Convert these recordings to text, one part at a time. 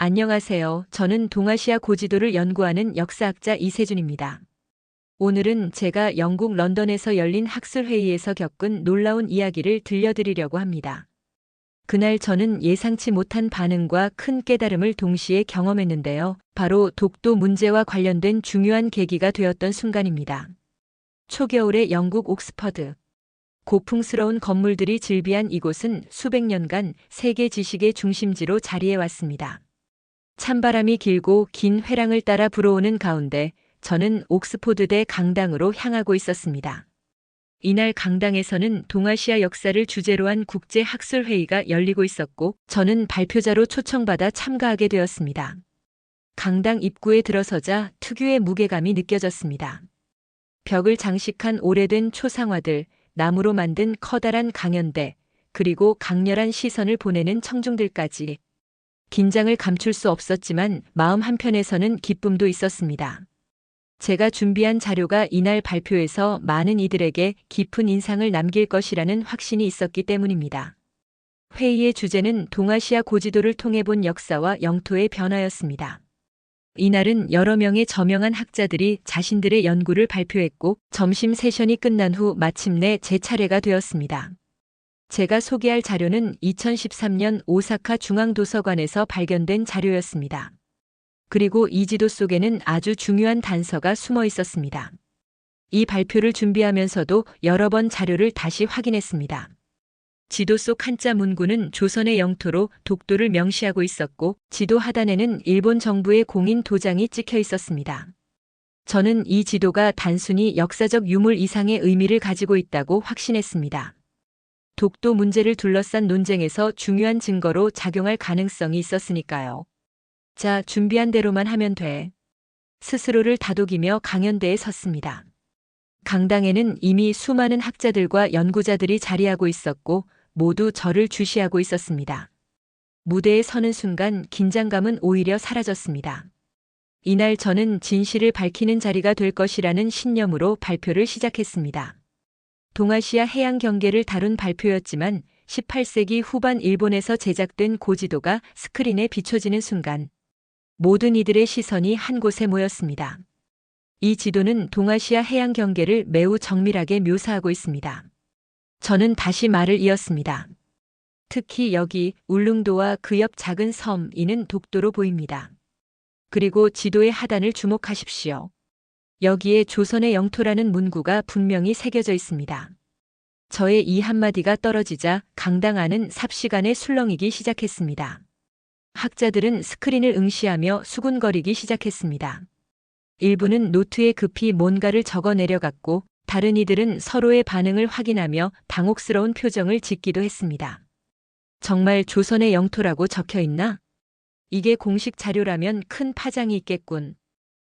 안녕하세요. 저는 동아시아 고지도를 연구하는 역사학자 이세준입니다. 오늘은 제가 영국 런던에서 열린 학술회의에서 겪은 놀라운 이야기를 들려드리려고 합니다. 그날 저는 예상치 못한 반응과 큰 깨달음을 동시에 경험했는데요. 바로 독도 문제와 관련된 중요한 계기가 되었던 순간입니다. 초겨울의 영국 옥스퍼드. 고풍스러운 건물들이 즐비한 이곳은 수백 년간 세계 지식의 중심지로 자리해왔습니다. 찬바람이 길고 긴 회랑을 따라 불어오는 가운데 저는 옥스포드대 강당으로 향하고 있었습니다. 이날 강당에서는 동아시아 역사를 주제로 한 국제학술회의가 열리고 있었고 저는 발표자로 초청받아 참가하게 되었습니다. 강당 입구에 들어서자 특유의 무게감이 느껴졌습니다. 벽을 장식한 오래된 초상화들, 나무로 만든 커다란 강연대, 그리고 강렬한 시선을 보내는 청중들까지. 긴장을 감출 수 없었지만 마음 한편에서는 기쁨도 있었습니다. 제가 준비한 자료가 이날 발표에서 많은 이들에게 깊은 인상을 남길 것이라는 확신이 있었기 때문입니다. 회의의 주제는 동아시아 고지도를 통해 본 역사와 영토의 변화였습니다. 이날은 여러 명의 저명한 학자들이 자신들의 연구를 발표했고 점심 세션이 끝난 후 마침내 제 차례가 되었습니다. 제가 소개할 자료는 2013년 오사카 중앙도서관에서 발견된 자료였습니다. 그리고 이 지도 속에는 아주 중요한 단서가 숨어 있었습니다. 이 발표를 준비하면서도 여러 번 자료를 다시 확인했습니다. 지도 속 한자 문구는 조선의 영토로 독도를 명시하고 있었고 지도 하단에는 일본 정부의 공인 도장이 찍혀 있었습니다. 저는 이 지도가 단순히 역사적 유물 이상의 의미를 가지고 있다고 확신했습니다. 독도 문제를 둘러싼 논쟁에서 중요한 증거로 작용할 가능성이 있었으니까요. 자, 준비한 대로만 하면 돼. 스스로를 다독이며 강연대에 섰습니다. 강당에는 이미 수많은 학자들과 연구자들이 자리하고 있었고 모두 저를 주시하고 있었습니다. 무대에 서는 순간 긴장감은 오히려 사라졌습니다. 이날 저는 진실을 밝히는 자리가 될 것이라는 신념으로 발표를 시작했습니다. 동아시아 해양 경계를 다룬 발표였지만 18세기 후반 일본에서 제작된 고지도가 스크린에 비춰지는 순간 모든 이들의 시선이 한 곳에 모였습니다. 이 지도는 동아시아 해양 경계를 매우 정밀하게 묘사하고 있습니다. 저는 다시 말을 이었습니다. 특히 여기 울릉도와 그 옆 작은 섬 이는 독도로 보입니다. 그리고 지도의 하단을 주목하십시오. 여기에 조선의 영토라는 문구가 분명히 새겨져 있습니다. 저의 이 한마디가 떨어지자 강당 안은 삽시간에 술렁이기 시작했습니다. 학자들은 스크린을 응시하며 수군거리기 시작했습니다. 일부는 노트에 급히 뭔가를 적어 내려갔고 다른 이들은 서로의 반응을 확인하며 당혹스러운 표정을 짓기도 했습니다. 정말 조선의 영토라고 적혀 있나? 이게 공식 자료라면 큰 파장이 있겠군.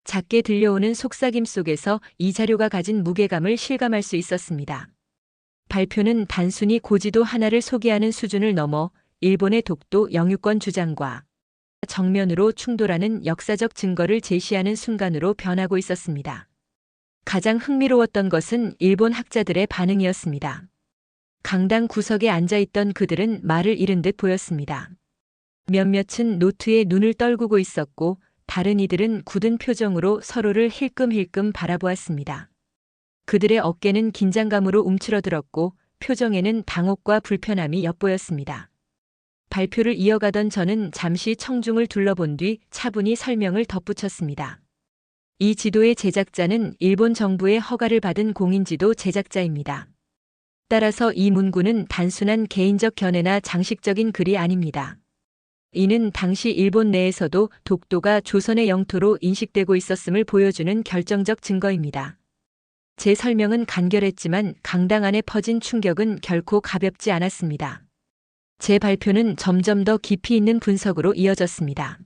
작게 들려오는 속삭임 속에서 이 자료가 가진 무게감을 실감할 수 있었습니다. 발표는 단순히 고지도 하나를 소개하는 수준을 넘어 일본의 독도 영유권 주장과 정면으로 충돌하는 역사적 증거를 제시하는 순간으로 변하고 있었습니다. 가장 흥미로웠던 것은 일본 학자들의 반응이었습니다. 강당 구석에 앉아있던 그들은 말을 잃은 듯 보였습니다. 몇몇은 노트에 눈을 떨구고 있었고 다른 이들은 굳은 표정으로 서로를 힐끔힐끔 바라보았습니다. 그들의 어깨는 긴장감으로 움츠러들었고 표정에는 당혹과 불편함이 엿보였습니다. 발표를 이어가던 저는 잠시 청중을 둘러본 뒤 차분히 설명을 덧붙였습니다. 이 지도의 제작자는 일본 정부의 허가를 받은 공인지도 제작자입니다. 따라서 이 문구는 단순한 개인적 견해나 장식적인 글이 아닙니다. 이는 당시 일본 내에서도 독도가 조선의 영토로 인식되고 있었음을 보여주는 결정적 증거입니다. 제 설명은 간결했지만 강당 안에 퍼진 충격은 결코 가볍지 않았습니다. 제 발표는 점점 더 깊이 있는 분석으로 이어졌습니다.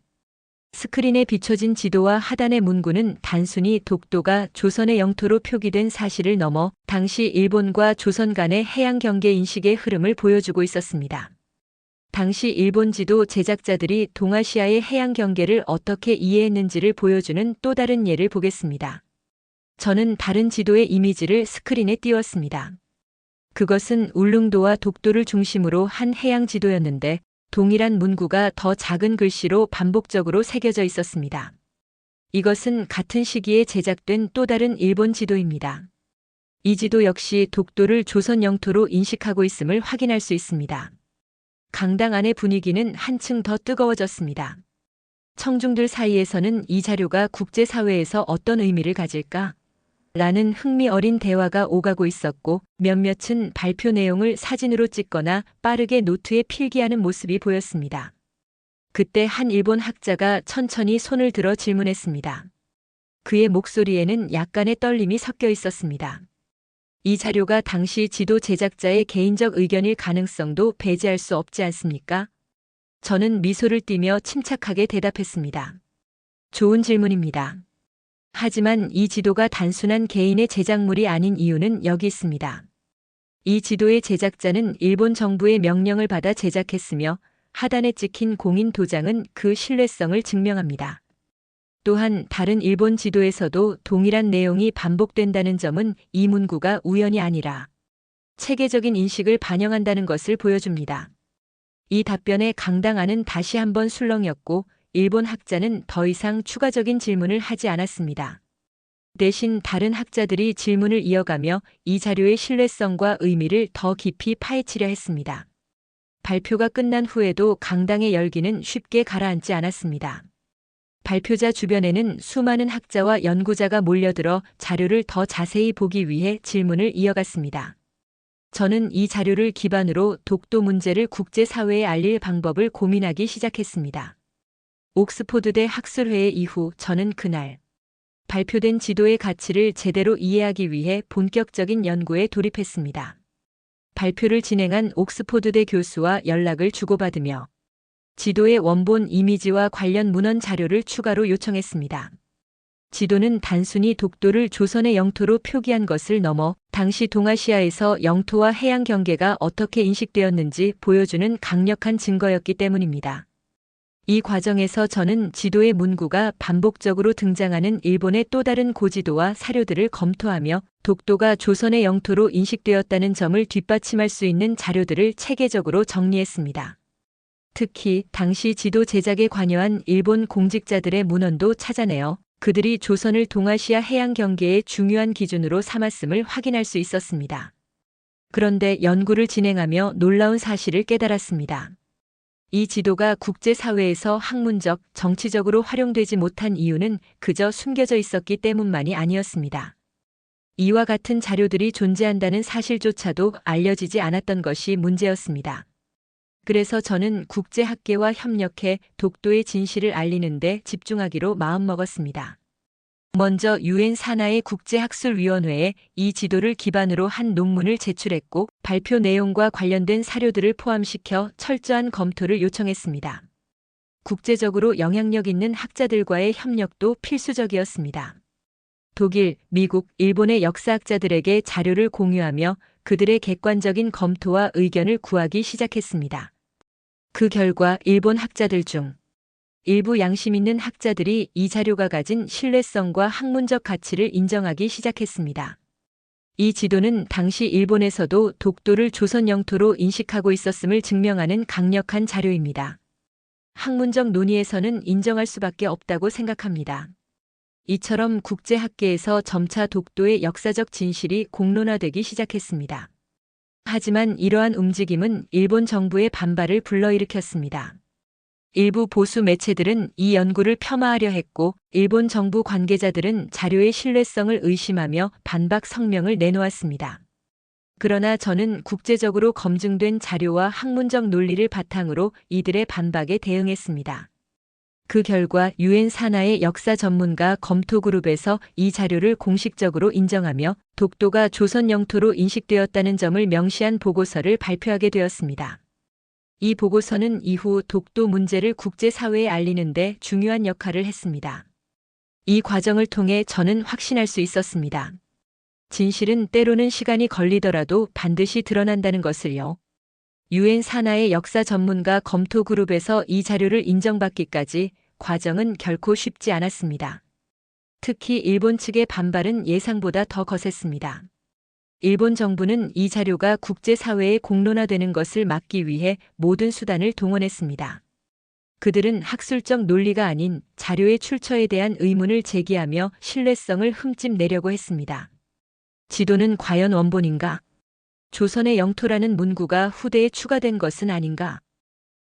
스크린에 비춰진 지도와 하단의 문구는 단순히 독도가 조선의 영토로 표기된 사실을 넘어 당시 일본과 조선 간의 해양 경계 인식의 흐름을 보여주고 있었습니다. 당시 일본 지도 제작자들이 동아시아의 해양 경계를 어떻게 이해했는지를 보여주는 또 다른 예를 보겠습니다. 저는 다른 지도의 이미지를 스크린에 띄웠습니다. 그것은 울릉도와 독도를 중심으로 한 해양 지도였는데 동일한 문구가 더 작은 글씨로 반복적으로 새겨져 있었습니다. 이것은 같은 시기에 제작된 또 다른 일본 지도입니다. 이 지도 역시 독도를 조선 영토로 인식하고 있음을 확인할 수 있습니다. 강당 안의 분위기는 한층 더 뜨거워졌습니다. 청중들 사이에서는 이 자료가 국제사회에서 어떤 의미를 가질까? 라는 흥미 어린 대화가 오가고 있었고, 몇몇은 발표 내용을 사진으로 찍거나 빠르게 노트에 필기하는 모습이 보였습니다. 그때 한 일본 학자가 천천히 손을 들어 질문했습니다. 그의 목소리에는 약간의 떨림이 섞여 있었습니다. 이 자료가 당시 지도 제작자의 개인적 의견일 가능성도 배제할 수 없지 않습니까? 저는 미소를 띠며 침착하게 대답했습니다. 좋은 질문입니다. 하지만 이 지도가 단순한 개인의 제작물이 아닌 이유는 여기 있습니다. 이 지도의 제작자는 일본 정부의 명령을 받아 제작했으며 하단에 찍힌 공인 도장은 그 신뢰성을 증명합니다. 또한 다른 일본 지도에서도 동일한 내용이 반복된다는 점은 이 문구가 우연이 아니라 체계적인 인식을 반영한다는 것을 보여줍니다. 이 답변에 강당 안은 다시 한번 술렁였고, 일본 학자는 더 이상 추가적인 질문을 하지 않았습니다. 대신 다른 학자들이 질문을 이어가며 이 자료의 신뢰성과 의미를 더 깊이 파헤치려 했습니다. 발표가 끝난 후에도 강당의 열기는 쉽게 가라앉지 않았습니다. 발표자 주변에는 수많은 학자와 연구자가 몰려들어 자료를 더 자세히 보기 위해 질문을 이어갔습니다. 저는 이 자료를 기반으로 독도 문제를 국제사회에 알릴 방법을 고민하기 시작했습니다. 옥스포드대 학술회의 이후 저는 그날 발표된 지도의 가치를 제대로 이해하기 위해 본격적인 연구에 돌입했습니다. 발표를 진행한 옥스포드대 교수와 연락을 주고받으며 지도의 원본 이미지와 관련 문헌 자료를 추가로 요청했습니다. 지도는 단순히 독도를 조선의 영토로 표기한 것을 넘어 당시 동아시아에서 영토와 해양 경계가 어떻게 인식되었는지 보여주는 강력한 증거였기 때문입니다. 이 과정에서 저는 지도의 문구가 반복적으로 등장하는 일본의 또 다른 고지도와 사료들을 검토하며 독도가 조선의 영토로 인식되었다는 점을 뒷받침할 수 있는 자료들을 체계적으로 정리했습니다. 특히 당시 지도 제작에 관여한 일본 공직자들의 문헌도 찾아내어 그들이 조선을 동아시아 해양 경계의 중요한 기준으로 삼았음을 확인할 수 있었습니다. 그런데 연구를 진행하며 놀라운 사실을 깨달았습니다. 이 지도가 국제사회에서 학문적, 정치적으로 활용되지 못한 이유는 그저 숨겨져 있었기 때문만이 아니었습니다. 이와 같은 자료들이 존재한다는 사실조차도 알려지지 않았던 것이 문제였습니다. 그래서 저는 국제학계와 협력해 독도의 진실을 알리는 데 집중하기로 마음먹었습니다. 먼저 유엔 산하의 국제학술위원회에 이 지도를 기반으로 한 논문을 제출했고, 발표 내용과 관련된 사료들을 포함시켜 철저한 검토를 요청했습니다. 국제적으로 영향력 있는 학자들과의 협력도 필수적이었습니다. 독일, 미국, 일본의 역사학자들에게 자료를 공유하며 그들의 객관적인 검토와 의견을 구하기 시작했습니다. 그 결과 일본 학자들 중 일부 양심 있는 학자들이 이 자료가 가진 신뢰성과 학문적 가치를 인정하기 시작했습니다. 이 지도는 당시 일본에서도 독도를 조선 영토로 인식하고 있었음을 증명하는 강력한 자료입니다. 학문적 논의에서는 인정할 수밖에 없다고 생각합니다. 이처럼 국제학계에서 점차 독도의 역사적 진실이 공론화되기 시작했습니다. 하지만 이러한 움직임은 일본 정부의 반발을 불러일으켰습니다. 일부 보수 매체들은 이 연구를 폄하하려 했고, 일본 정부 관계자들은 자료의 신뢰성을 의심하며 반박 성명을 내놓았습니다. 그러나 저는 국제적으로 검증된 자료와 학문적 논리를 바탕으로 이들의 반박에 대응했습니다. 그 결과 유엔 산하의 역사 전문가 검토 그룹에서 이 자료를 공식적으로 인정하며 독도가 조선 영토로 인식되었다는 점을 명시한 보고서를 발표하게 되었습니다. 이 보고서는 이후 독도 문제를 국제사회에 알리는 데 중요한 역할을 했습니다. 이 과정을 통해 저는 확신할 수 있었습니다. 진실은 때로는 시간이 걸리더라도 반드시 드러난다는 것을요. 유엔 산하의 역사 전문가 검토 그룹에서 이 자료를 인정받기까지 과정은 결코 쉽지 않았습니다. 특히 일본 측의 반발은 예상보다 더 거셌습니다. 일본 정부는 이 자료가 국제사회에 공론화되는 것을 막기 위해 모든 수단을 동원했습니다. 그들은 학술적 논리가 아닌 자료의 출처에 대한 의문을 제기하며 신뢰성을 흠집내려고 했습니다. 지도는 과연 원본인가? 조선의 영토라는 문구가 후대에 추가된 것은 아닌가?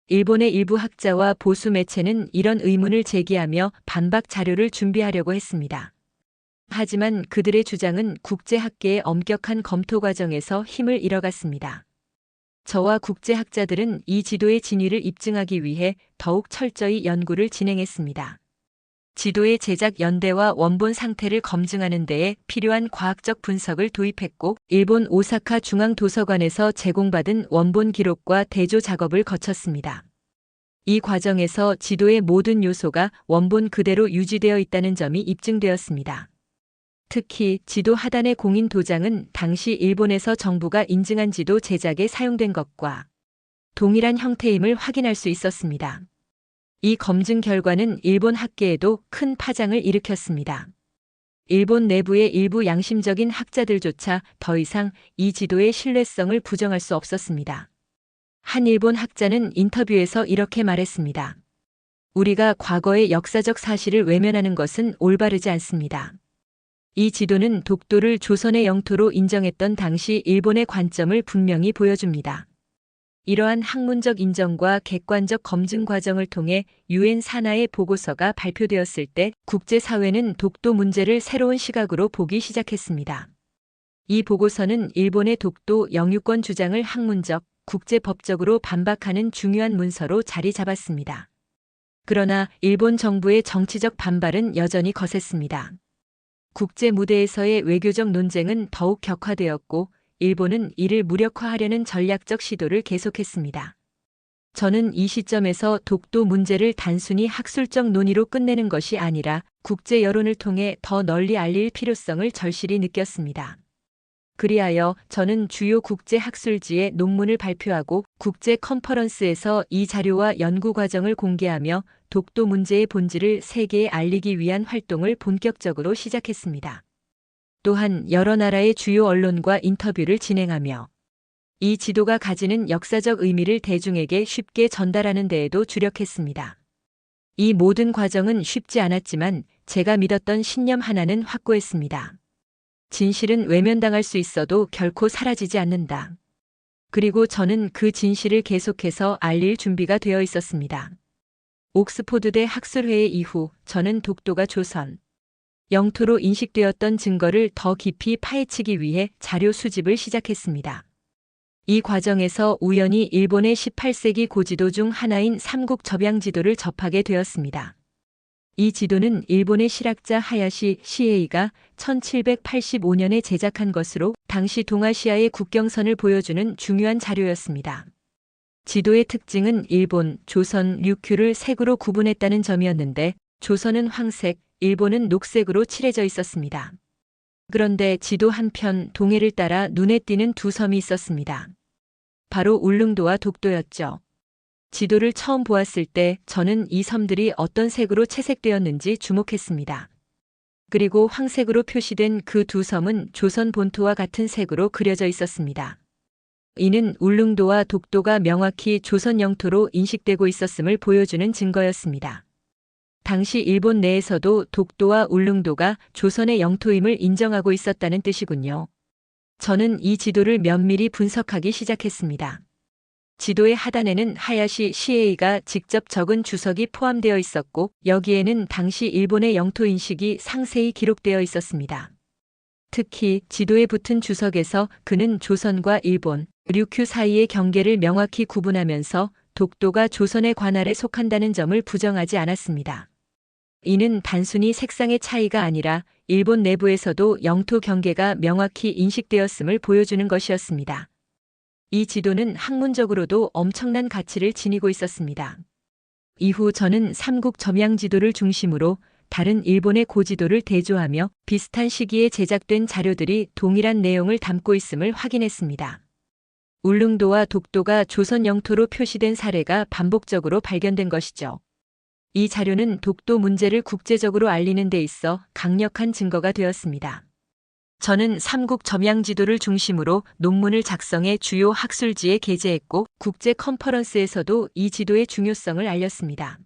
일본의 일부 학자와 보수 매체는 이런 의문을 제기하며 반박 자료를 준비하려고 했습니다. 하지만 그들의 주장은 국제학계의 엄격한 검토 과정에서 힘을 잃어갔습니다. 저와 국제학자들은 이 지도의 진위를 입증하기 위해 더욱 철저히 연구를 진행했습니다. 지도의 제작 연대와 원본 상태를 검증하는 데에 필요한 과학적 분석을 도입했고, 일본 오사카 중앙도서관에서 제공받은 원본 기록과 대조 작업을 거쳤습니다. 이 과정에서 지도의 모든 요소가 원본 그대로 유지되어 있다는 점이 입증되었습니다. 특히 지도 하단의 공인 도장은 당시 일본에서 정부가 인증한 지도 제작에 사용된 것과 동일한 형태임을 확인할 수 있었습니다. 이 검증 결과는 일본 학계에도 큰 파장을 일으켰습니다. 일본 내부의 일부 양심적인 학자들조차 더 이상 이 지도의 신뢰성을 부정할 수 없었습니다. 한 일본 학자는 인터뷰에서 이렇게 말했습니다. 우리가 과거의 역사적 사실을 외면하는 것은 올바르지 않습니다. 이 지도는 독도를 조선의 영토로 인정했던 당시 일본의 관점을 분명히 보여줍니다. 이러한 학문적 인정과 객관적 검증 과정을 통해 유엔 산하의 보고서가 발표되었을 때 국제사회는 독도 문제를 새로운 시각으로 보기 시작했습니다. 이 보고서는 일본의 독도 영유권 주장을 학문적, 국제법적으로 반박하는 중요한 문서로 자리 잡았습니다. 그러나 일본 정부의 정치적 반발은 여전히 거셌습니다. 국제 무대에서의 외교적 논쟁은 더욱 격화되었고, 일본은 이를 무력화하려는 전략적 시도를 계속했습니다. 저는 이 시점에서 독도 문제를 단순히 학술적 논의로 끝내는 것이 아니라 국제 여론을 통해 더 널리 알릴 필요성을 절실히 느꼈습니다. 그리하여 저는 주요 국제 학술지에 논문을 발표하고 국제 컨퍼런스에서 이 자료와 연구 과정을 공개하며 독도 문제의 본질을 세계에 알리기 위한 활동을 본격적으로 시작했습니다. 또한 여러 나라의 주요 언론과 인터뷰를 진행하며 이 지도가 가지는 역사적 의미를 대중에게 쉽게 전달하는 데에도 주력했습니다. 이 모든 과정은 쉽지 않았지만 제가 믿었던 신념 하나는 확고했습니다. 진실은 외면당할 수 있어도 결코 사라지지 않는다. 그리고 저는 그 진실을 계속해서 알릴 준비가 되어 있었습니다. 옥스포드대 학술회의 이후 저는 독도가 조선 영토로 인식되었던 증거를 더 깊이 파헤치기 위해 자료 수집을 시작했습니다. 이 과정에서 우연히 일본의 18세기 고지도 중 하나인 삼국 접양지도를 접하게 되었습니다. 이 지도는 일본의 실학자 하야시 시에이가 1785년에 제작한 것으로 당시 동아시아의 국경선을 보여주는 중요한 자료였습니다. 지도의 특징은 일본, 조선, 류큐를 색으로 구분했다는 점이었는데 조선은 황색, 일본은 녹색으로 칠해져 있었습니다. 그런데 지도 한편 동해를 따라 눈에 띄는 두 섬이 있었습니다. 바로 울릉도와 독도였죠. 지도를 처음 보았을 때 저는 이 섬들이 어떤 색으로 채색되었는지 주목했습니다. 그리고 황색으로 표시된 그 두 섬은 조선 본토와 같은 색으로 그려져 있었습니다. 이는 울릉도와 독도가 명확히 조선 영토로 인식되고 있었음을 보여주는 증거였습니다. 당시 일본 내에서도 독도와 울릉도가 조선의 영토임을 인정하고 있었다는 뜻이군요. 저는 이 지도를 면밀히 분석하기 시작했습니다. 지도의 하단에는 하야시 시에이가 직접 적은 주석이 포함되어 있었고 여기에는 당시 일본의 영토 인식이 상세히 기록되어 있었습니다. 특히 지도에 붙은 주석에서 그는 조선과 일본, 류큐 사이의 경계를 명확히 구분하면서 독도가 조선의 관할에 속한다는 점을 부정하지 않았습니다. 이는 단순히 색상의 차이가 아니라 일본 내부에서도 영토 경계가 명확히 인식되었음을 보여주는 것이었습니다. 이 지도는 학문적으로도 엄청난 가치를 지니고 있었습니다. 이후 저는 삼국 점양 지도를 중심으로 다른 일본의 고지도를 대조하며 비슷한 시기에 제작된 자료들이 동일한 내용을 담고 있음을 확인했습니다. 울릉도와 독도가 조선 영토로 표시된 사례가 반복적으로 발견된 것이죠. 이 자료는 독도 문제를 국제적으로 알리는 데 있어 강력한 증거가 되었습니다. 저는 삼국 점양 지도를 중심으로 논문을 작성해 주요 학술지에 게재했고 국제 컨퍼런스에서도 이 지도의 중요성을 알렸습니다.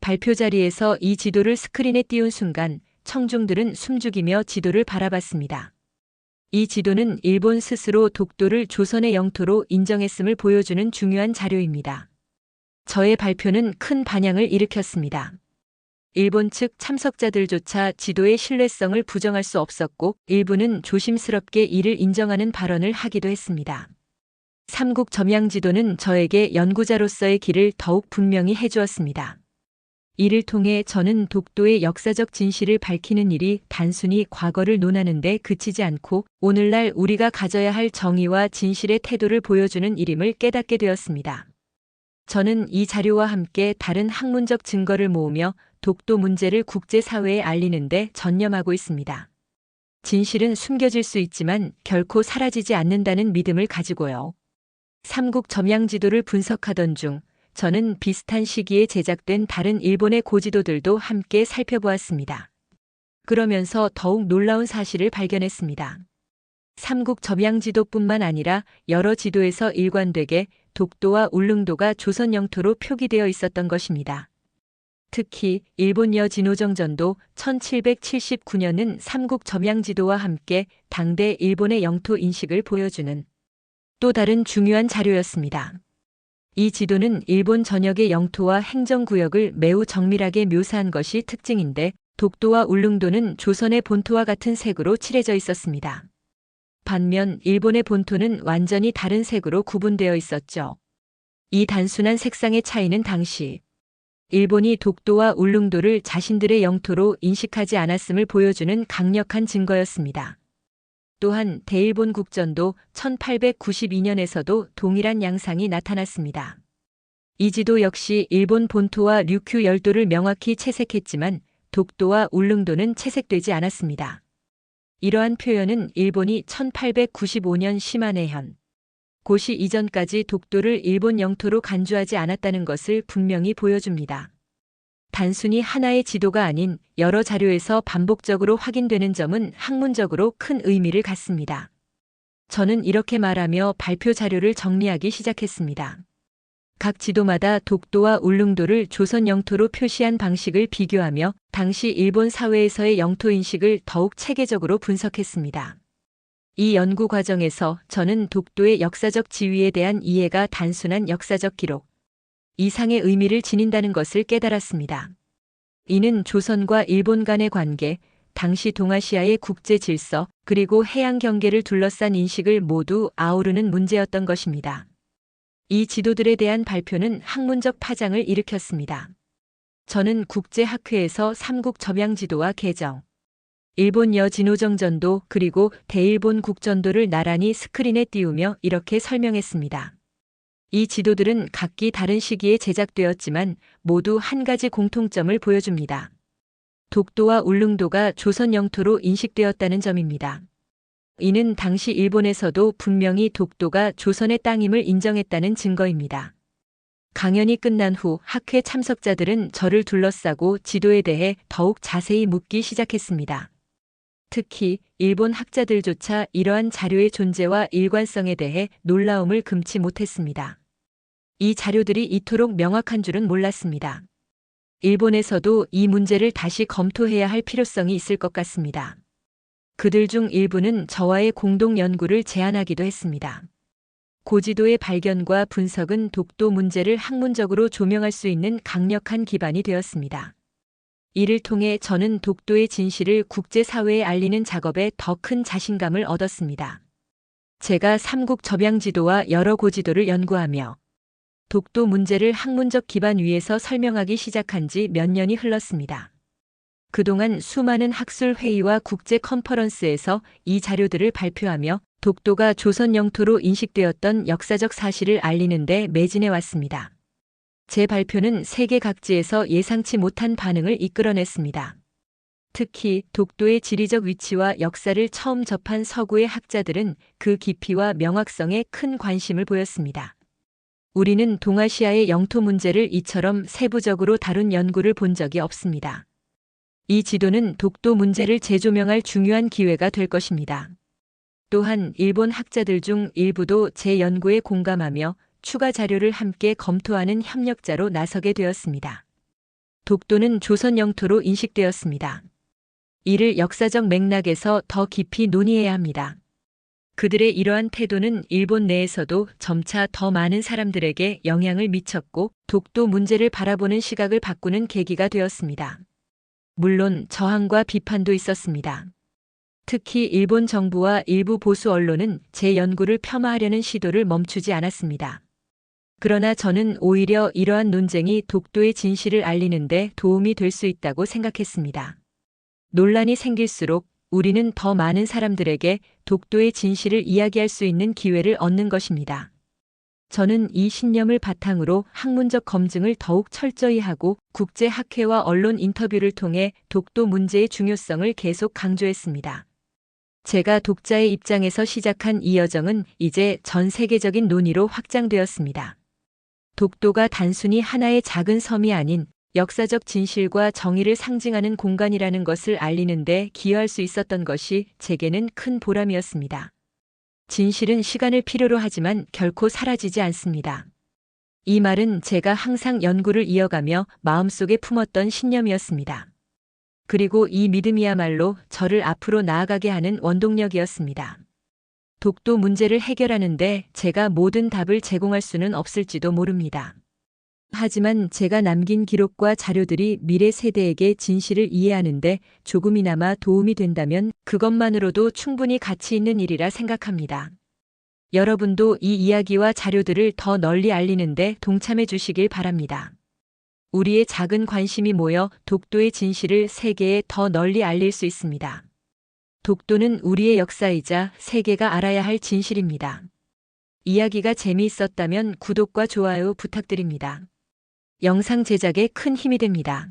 발표 자리에서 이 지도를 스크린에 띄운 순간 청중들은 숨죽이며 지도를 바라봤습니다. 이 지도는 일본 스스로 독도를 조선의 영토로 인정했음을 보여주는 중요한 자료입니다. 저의 발표는 큰 반향을 일으켰습니다. 일본 측 참석자들조차 지도의 신뢰성을 부정할 수 없었고 일부는 조심스럽게 이를 인정하는 발언을 하기도 했습니다. 삼국 점양 지도는 저에게 연구자로서의 길을 더욱 분명히 해주었습니다. 이를 통해 저는 독도의 역사적 진실을 밝히는 일이 단순히 과거를 논하는 데 그치지 않고 오늘날 우리가 가져야 할 정의와 진실의 태도를 보여주는 일임을 깨닫게 되었습니다. 저는 이 자료와 함께 다른 학문적 증거를 모으며 독도 문제를 국제사회에 알리는 데 전념하고 있습니다. 진실은 숨겨질 수 있지만 결코 사라지지 않는다는 믿음을 가지고요. 삼국 점양 지도를 분석하던 중 저는 비슷한 시기에 제작된 다른 일본의 고지도들도 함께 살펴보았습니다. 그러면서 더욱 놀라운 사실을 발견했습니다. 삼국 점양 지도뿐만 아니라 여러 지도에서 일관되게 독도와 울릉도가 조선 영토로 표기되어 있었던 것입니다. 특히 일본 여진오정전도 1779년은 삼국 점양 지도와 함께 당대 일본의 영토 인식을 보여주는 또 다른 중요한 자료였습니다. 이 지도는 일본 전역의 영토와 행정구역을 매우 정밀하게 묘사한 것이 특징인데 독도와 울릉도는 조선의 본토와 같은 색으로 칠해져 있었습니다. 반면 일본의 본토는 완전히 다른 색으로 구분되어 있었죠. 이 단순한 색상의 차이는 당시 일본이 독도와 울릉도를 자신들의 영토로 인식하지 않았음을 보여주는 강력한 증거였습니다. 또한 대일본 국전도 1892년에서도 동일한 양상이 나타났습니다. 이 지도 역시 일본 본토와 류큐 열도를 명확히 채색했지만 독도와 울릉도는 채색되지 않았습니다. 이러한 표현은 일본이 1895년 시마네현 고시 이전까지 독도를 일본 영토로 간주하지 않았다는 것을 분명히 보여줍니다. 단순히 하나의 지도가 아닌 여러 자료에서 반복적으로 확인되는 점은 학문적으로 큰 의미를 갖습니다. 저는 이렇게 말하며 발표 자료를 정리하기 시작했습니다. 각 지도마다 독도와 울릉도를 조선 영토로 표시한 방식을 비교하며 당시 일본 사회에서의 영토 인식을 더욱 체계적으로 분석했습니다. 이 연구 과정에서 저는 독도의 역사적 지위에 대한 이해가 단순한 역사적 기록 이상의 의미를 지닌다는 것을 깨달았습니다. 이는 조선과 일본 간의 관계, 당시 동아시아의 국제 질서, 그리고 해양 경계를 둘러싼 인식을 모두 아우르는 문제였던 것입니다. 이 지도들에 대한 발표는 학문적 파장을 일으켰습니다. 저는 국제학회에서 삼국 점양 지도와 개정, 일본 여진오정전도 그리고 대일본 국전도를 나란히 스크린에 띄우며 이렇게 설명했습니다. 이 지도들은 각기 다른 시기에 제작되었지만 모두 한 가지 공통점을 보여줍니다. 독도와 울릉도가 조선 영토로 인식되었다는 점입니다. 이는 당시 일본에서도 분명히 독도가 조선의 땅임을 인정했다는 증거입니다. 강연이 끝난 후 학회 참석자들은 저를 둘러싸고 지도에 대해 더욱 자세히 묻기 시작했습니다. 특히 일본 학자들조차 이러한 자료의 존재와 일관성에 대해 놀라움을 금치 못했습니다. 이 자료들이 이토록 명확한 줄은 몰랐습니다. 일본에서도 이 문제를 다시 검토해야 할 필요성이 있을 것 같습니다. 그들 중 일부는 저와의 공동 연구를 제안하기도 했습니다. 고지도의 발견과 분석은 독도 문제를 학문적으로 조명할 수 있는 강력한 기반이 되었습니다. 이를 통해 저는 독도의 진실을 국제사회에 알리는 작업에 더 큰 자신감을 얻었습니다. 제가 삼국 점양 지도와 여러 고지도를 연구하며 독도 문제를 학문적 기반 위에서 설명하기 시작한 지 몇 년이 흘렀습니다. 그동안 수많은 학술 회의와 국제 컨퍼런스에서 이 자료들을 발표하며 독도가 조선 영토로 인식되었던 역사적 사실을 알리는 데 매진해 왔습니다. 제 발표는 세계 각지에서 예상치 못한 반응을 이끌어냈습니다. 특히 독도의 지리적 위치와 역사를 처음 접한 서구의 학자들은 그 깊이와 명확성에 큰 관심을 보였습니다. 우리는 동아시아의 영토 문제를 이처럼 세부적으로 다룬 연구를 본 적이 없습니다. 이 지도는 독도 문제를 재조명할 중요한 기회가 될 것입니다. 또한 일본 학자들 중 일부도 제 연구에 공감하며 추가 자료를 함께 검토하는 협력자로 나서게 되었습니다. 독도는 조선 영토로 인식되었습니다. 이를 역사적 맥락에서 더 깊이 논의해야 합니다. 그들의 이러한 태도는 일본 내에서도 점차 더 많은 사람들에게 영향을 미쳤고 독도 문제를 바라보는 시각을 바꾸는 계기가 되었습니다. 물론 저항과 비판도 있었습니다. 특히 일본 정부와 일부 보수 언론은 제 연구를 폄하하려는 시도를 멈추지 않았습니다. 그러나 저는 오히려 이러한 논쟁이 독도의 진실을 알리는 데 도움이 될 수 있다고 생각했습니다. 논란이 생길수록 우리는 더 많은 사람들에게 독도의 진실을 이야기할 수 있는 기회를 얻는 것입니다. 저는 이 신념을 바탕으로 학문적 검증을 더욱 철저히 하고 국제학회와 언론 인터뷰를 통해 독도 문제의 중요성을 계속 강조했습니다. 제가 독자의 입장에서 시작한 이 여정은 이제 전 세계적인 논의로 확장되었습니다. 독도가 단순히 하나의 작은 섬이 아닌 역사적 진실과 정의를 상징하는 공간이라는 것을 알리는 데 기여할 수 있었던 것이 제게는 큰 보람이었습니다. 진실은 시간을 필요로 하지만 결코 사라지지 않습니다. 이 말은 제가 항상 연구를 이어가며 마음속에 품었던 신념이었습니다. 그리고 이 믿음이야말로 저를 앞으로 나아가게 하는 원동력이었습니다. 독도 문제를 해결하는데 제가 모든 답을 제공할 수는 없을지도 모릅니다. 하지만 제가 남긴 기록과 자료들이 미래 세대에게 진실을 이해하는데 조금이나마 도움이 된다면 그것만으로도 충분히 가치 있는 일이라 생각합니다. 여러분도 이 이야기와 자료들을 더 널리 알리는데 동참해 주시길 바랍니다. 우리의 작은 관심이 모여 독도의 진실을 세계에 더 널리 알릴 수 있습니다. 독도는 우리의 역사이자 세계가 알아야 할 진실입니다. 이야기가 재미있었다면 구독과 좋아요 부탁드립니다. 영상 제작에 큰 힘이 됩니다.